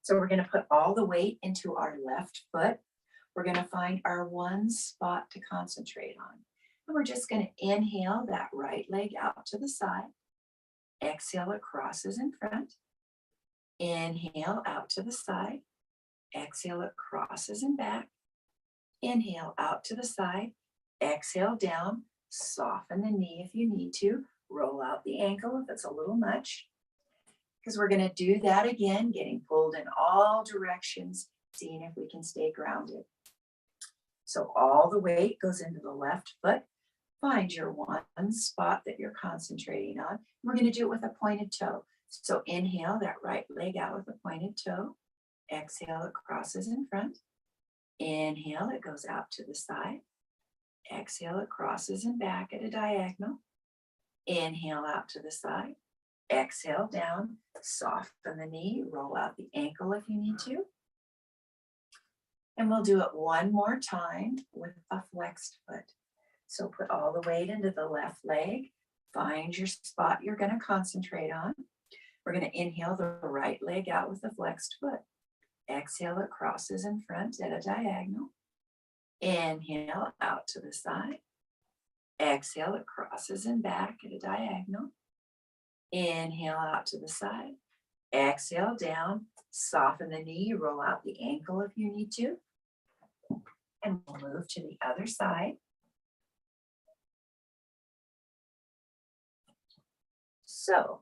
So we're going to put all the weight into our left foot. We're going to find our one spot to concentrate on. And we're just going to inhale that right leg out to the side. Exhale, it crosses in front. Inhale out to the side. Exhale, it crosses and back. Inhale out to the side. Exhale down. Soften the knee if you need to. Roll out the ankle if it's a little much. Because we're going to do that again, getting pulled in all directions, seeing if we can stay grounded. So all the weight goes into the left foot. Find your one spot that you're concentrating on. We're going to do it with a pointed toe. So inhale that right leg out with a pointed toe. Exhale, it crosses in front. Inhale, it goes out to the side. Exhale, it crosses and back at a diagonal. Inhale out to the side. Exhale down, soften the knee, roll out the ankle if you need to. And we'll do it one more time with a flexed foot. So put all the weight into the left leg. Find your spot you're going to concentrate on. We're going to inhale the right leg out with the flexed foot. Exhale, it crosses in front at a diagonal. Inhale out to the side. Exhale, it crosses and back at a diagonal. Inhale out to the side. Exhale down. Soften the knee. Roll out the ankle if you need to. And we'll move to the other side. So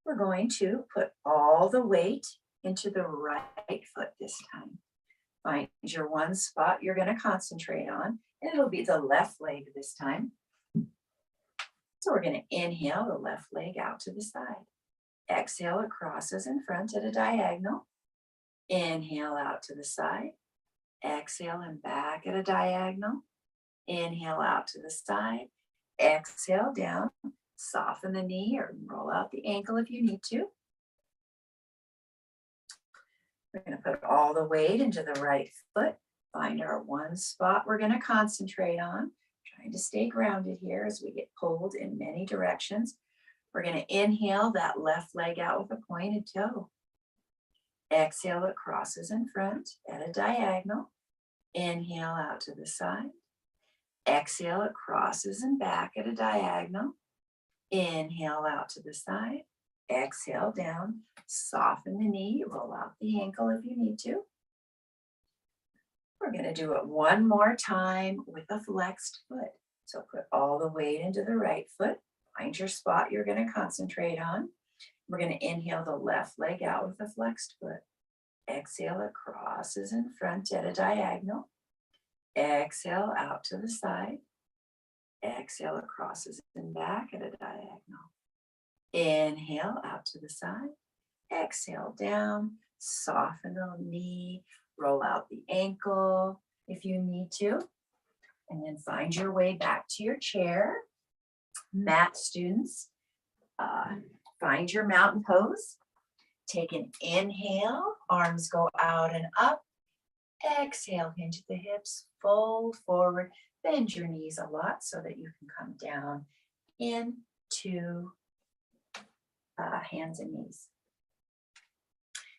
we're going to put all the weight into the right foot this time. Find your one spot you're going to concentrate on. And it'll be the left leg this time. So we're going to inhale the left leg out to the side. Exhale, it crosses in front at a diagonal. Inhale out to the side. Exhale and back at a diagonal. Inhale out to the side. Exhale down. Soften the knee or roll out the ankle if you need to. We're going to put all the weight into the right foot. Find our one spot we're going to concentrate on. Trying to stay grounded here as we get pulled in many directions. We're going to inhale that left leg out with a pointed toe. Exhale, it crosses in front at a diagonal. Inhale out to the side. Exhale, it crosses and back at a diagonal. Inhale out to the side. Exhale down. Soften the knee. Roll out the ankle if you need to. We're going to do it one more time with a flexed foot. So put all the weight into the right foot. Find your spot you're going to concentrate on. We're going to inhale the left leg out with a flexed foot. Exhale, it crosses in front at a diagonal. Exhale out to the side. Exhale, it crosses and back at a diagonal. Inhale out to the side. Exhale down. Soften the knee. Roll out the ankle if you need to. And then find your way back to your chair. Mat students, find your mountain pose. Take an inhale, arms go out and up. Exhale, hinge at the hips, fold forward, bend your knees a lot so that you can come down into hands and knees.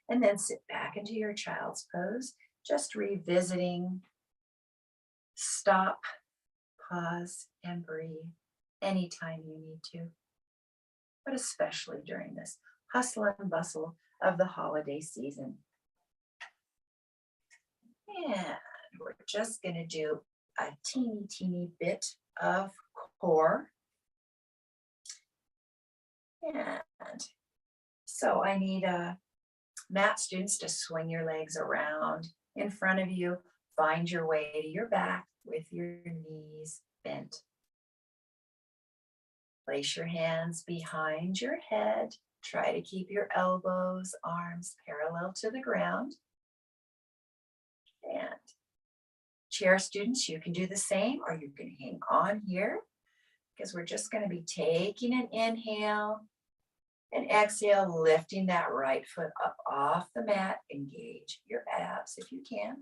And then sit back into your child's pose, just revisiting. Stop, pause, and breathe anytime you need to, but especially during this hustle and bustle of the holiday season. And we're just going to do a teeny bit of core. And so I need mat students to swing your legs around in front of you. Find your way to your back with your knees bent. Place your hands behind your head. Try to keep your elbows, arms parallel to the ground. And chair students, you can do the same, or you can hang on here because we're just going to be taking an inhale and exhale, lifting that right foot up off the mat. Engage your abs if you can.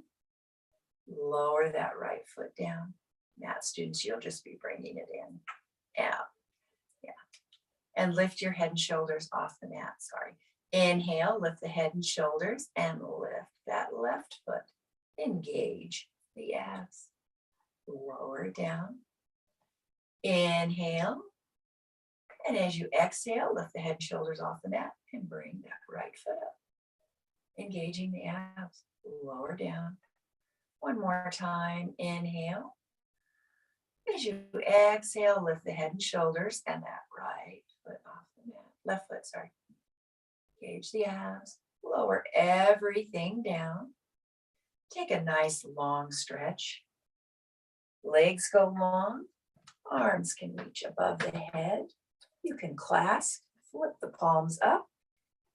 Lower that right foot down. Mat students, you'll just be bringing it in, out. Yeah. And lift your head and shoulders off the mat, sorry. Inhale, lift the head and shoulders and lift that left foot. Engage the abs. Lower down. Inhale. And as you exhale, lift the head and shoulders off the mat and bring that right foot up. Engaging the abs. Lower down. One more time. Inhale. As you exhale, lift the head and shoulders and that right foot off the mat. Left foot, sorry. Engage the abs. Lower everything down. Take a nice long stretch. Legs go long. Arms can reach above the head. You can clasp, flip the palms up,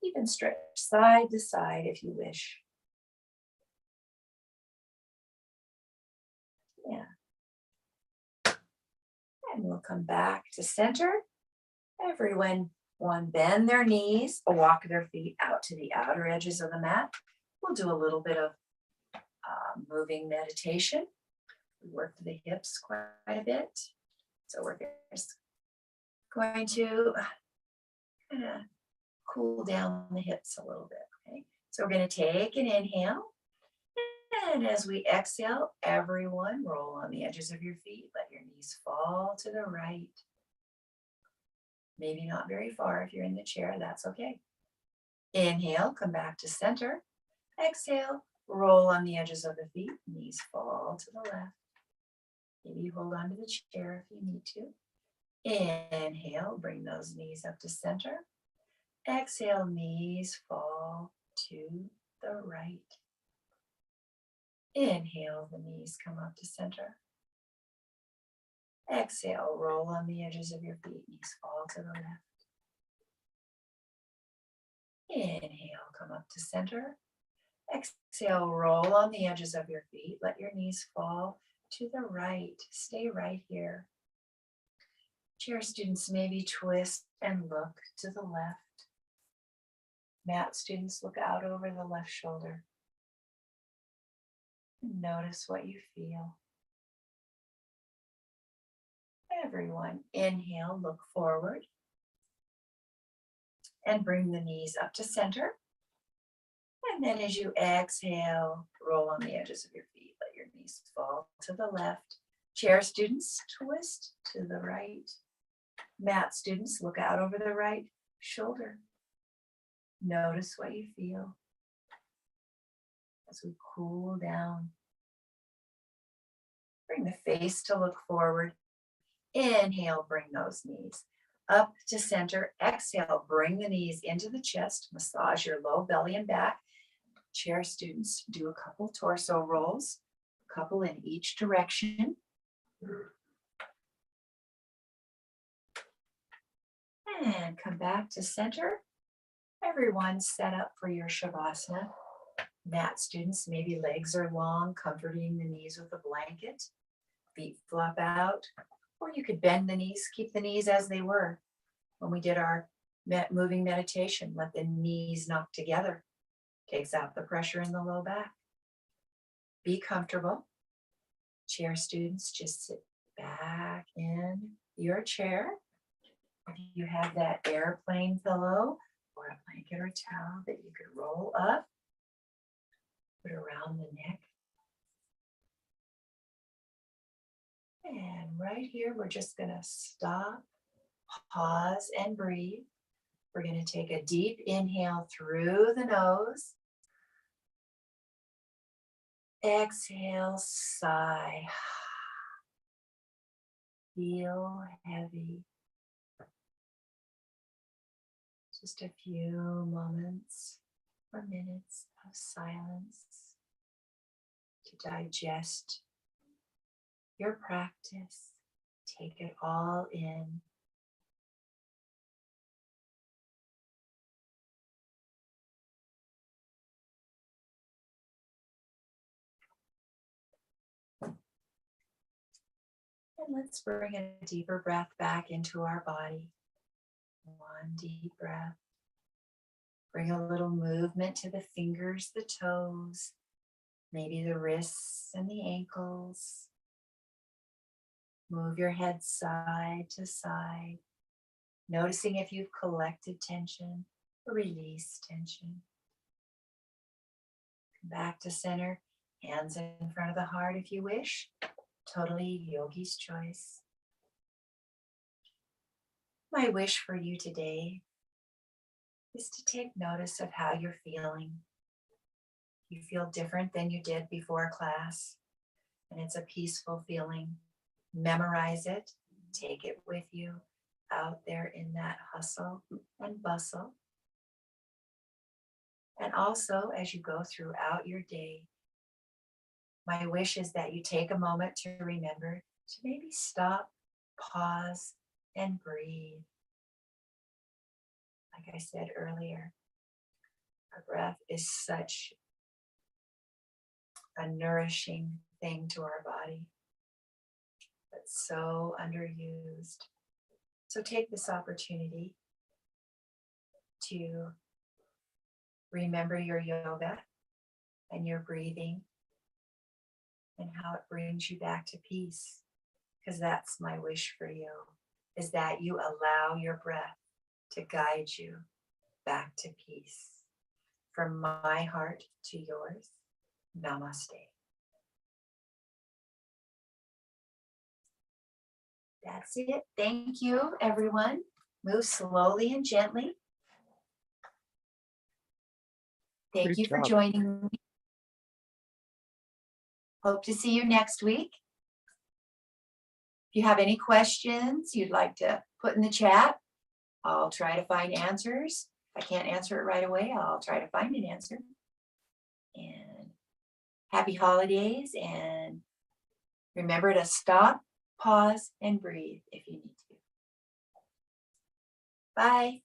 even stretch side to side if you wish. Yeah. And we'll come back to center. Everyone bend their knees, walk their feet out to the outer edges of the mat. We'll do a little bit of moving meditation. We work the hips quite a bit. So we're just going to kind of cool down the hips a little bit, okay? So we're going to take an inhale. And as we exhale, everyone roll on the edges of your feet. Let your knees fall to the right. Maybe not very far if you're in the chair, that's okay. Inhale, come back to center. Exhale, roll on the edges of the feet. Knees fall to the left. Maybe you hold on to the chair if you need to. Inhale, bring those knees up to center. Exhale, knees fall to the right. Inhale, the knees come up to center. Exhale, roll on the edges of your feet, knees fall to the left. Inhale, come up to center. Exhale, roll on the edges of your feet, let your knees fall to the right. Stay right here. Chair students, maybe twist and look to the left. Mat students, look out over the left shoulder. Notice what you feel. Everyone, inhale, look forward. And bring the knees up to center. And then as you exhale, roll on the edges of your feet. Let your knees fall to the left. Chair students, twist to the right. Mat students, look out over the right shoulder. Notice what you feel as we cool down. Bring the face to look forward. Inhale, bring those knees up to center. Exhale, bring the knees into the chest. Massage your low belly and back. Chair students, do a couple torso rolls, a couple in each direction. And come back to center. Everyone set up for your Shavasana. Mat students, maybe legs are long, comforting the knees with a blanket. Feet flop out, or you could bend the knees, keep the knees as they were when we did our moving meditation. Let the knees knock together. Takes out the pressure in the low back. Be comfortable. Chair students, just sit back in your chair. If you have that airplane pillow or a blanket or towel that you could roll up, put around the neck. And right here, we're just going to stop, pause, and breathe. We're going to take a deep inhale through the nose. Exhale, sigh. Feel heavy. Just a few moments or minutes of silence to digest your practice. Take it all in. And let's bring a deeper breath back into our body. One deep breath. Bring a little movement to the fingers, the toes, maybe the wrists and the ankles. Move your head side to side, noticing if you've collected tension or released tension. Come back to center, hands in front of the heart if you wish. Totally yogi's choice. My wish for you today is to take notice of how you're feeling. You feel different than you did before class, and it's a peaceful feeling. Memorize it, take it with you out there in that hustle and bustle. And also, as you go throughout your day, my wish is that you take a moment to remember to maybe stop, pause, and breathe. Like I said earlier, our breath is such a nourishing thing to our body, but so underused. So take this opportunity to remember your yoga and your breathing and how it brings you back to peace, because that's my wish for you, is that you allow your breath to guide you back to peace. From my heart to yours, namaste. That's it. Thank you, everyone. Move slowly and gently. Thank you for joining me. Hope to see you next week. If you have any questions you'd like to put in the chat, I'll try to find answers. If I can't answer it right away, I'll try to find an answer. And happy holidays, and remember to stop, pause, and breathe if you need to. Bye.